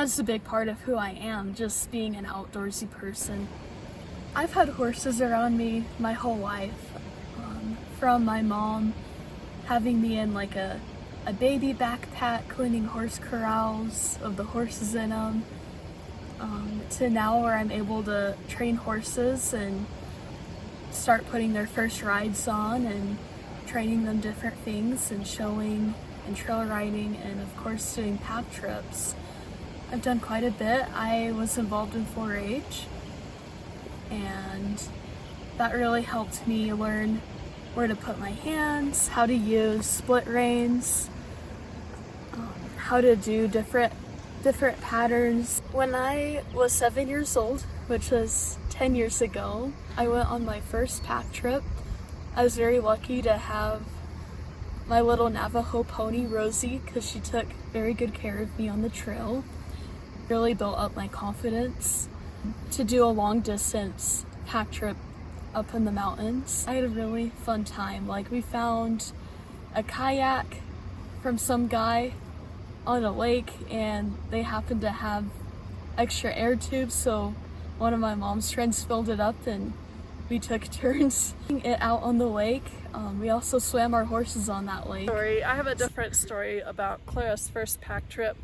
that's a big part of who I am, just being an outdoorsy person. I've had horses around me my whole life, from my mom having me in like a baby backpack cleaning horse corrals of the horses in them, to now where I'm able to train horses and start putting their first rides on and training them different things and showing and trail riding and of course doing pack trips. I've done quite a bit. I was involved in 4-H and that really helped me learn where to put my hands, how to use split reins, how to do different patterns. When I was 7 years old, which was 10 years ago, I went on my first pack trip. I was very lucky to have my little Navajo pony, Rosie, because she took very good care of me on the trail. Really built up my confidence to do a long distance pack trip up in the mountains. I had a really fun time. Like, we found a kayak from some guy on a lake and they happened to have extra air tubes, so one of my mom's friends filled it up and we took turns it out on the lake. We also swam our horses on that lake. I have a different story about Clara's first pack trip.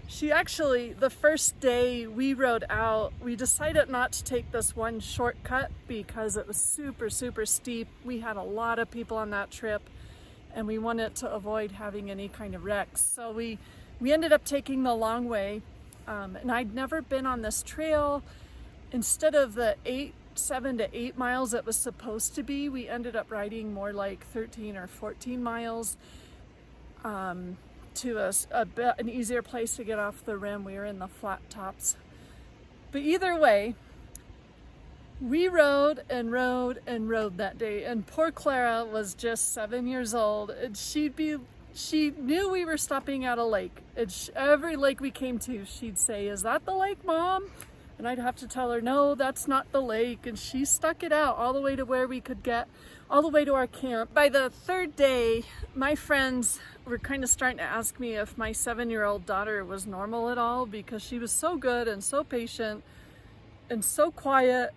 She actually, the first day we rode out, we decided not to take this one shortcut because it was super steep. We had a lot of people on that trip and we wanted to avoid having any kind of wrecks. So we ended up taking the long way, and I'd never been on this trail. Instead of the 7 to 8 miles it was supposed to be, we ended up riding more like 13 or 14 miles to an easier place to get off the rim. We were in the flat tops. But either way, we rode and rode and rode that day, and poor Clara was just 7 years old, and she knew we were stopping at a lake. Every lake we came to, she'd say, "Is that the lake, Mom?" And I'd have to tell her, "No, that's not the lake." And she stuck it out all the way to where we could get, all the way to our camp. By the third day, my friends were kind of starting to ask me if my 7-year-old daughter was normal at all, because she was so good and so patient and so quiet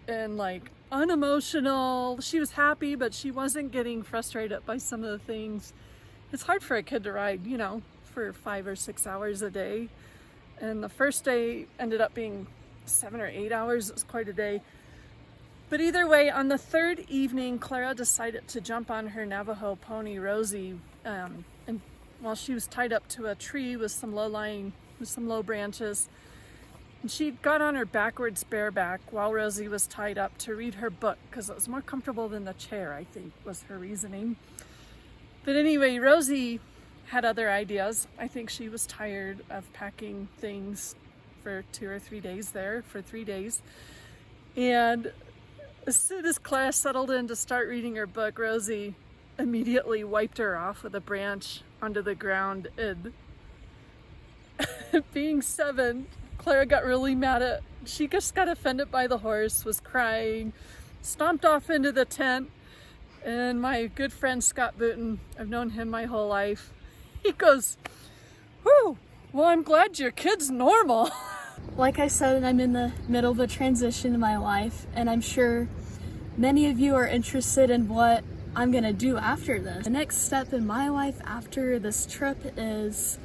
and like unemotional. She was happy, but she wasn't getting frustrated by some of the things. It's hard for a kid to ride, for 5 or 6 hours a day. And the first day ended up being 7 or 8 hours. It was quite a day. But either way, on the third evening, Clara decided to jump on her Navajo pony, Rosie, and while she was tied up to a tree with some low branches, and she got on her backwards bareback while Rosie was tied up to read her book because it was more comfortable than the chair, I think was her reasoning. But anyway, Rosie had other ideas. I think she was tired of packing things for 2 or 3 days there, for 3 days. And as soon as Clara settled in to start reading her book, Rosie immediately wiped her off with a branch onto the ground. And being 7, Clara got really mad she just got offended by the horse, was crying, stomped off into the tent. And my good friend Scott Booten, I've known him my whole life, he goes, "Whew, well, I'm glad your kid's normal." Like I said, I'm in the middle of a transition in my life, and I'm sure many of you are interested in what I'm gonna do after this. The next step in my life after this trip is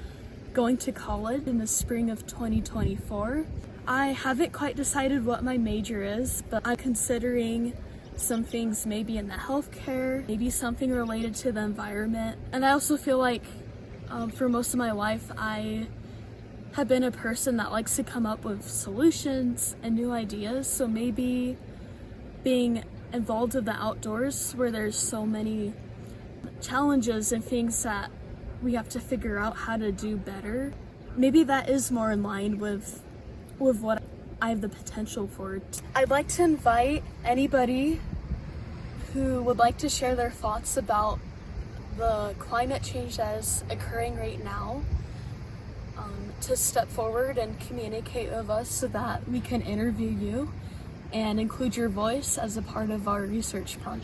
going to college in the spring of 2024. I haven't quite decided what my major is, but I'm considering some things maybe in the healthcare, maybe something related to the environment. And I also feel like for most of my life, I have been a person that likes to come up with solutions and new ideas. So maybe being involved in the outdoors where there's so many challenges and things that we have to figure out how to do better, maybe that is more in line with what I have the potential for. I'd like to invite anybody who would like to share their thoughts about the climate change that is occurring right now to step forward and communicate with us so that we can interview you and include your voice as a part of our research project.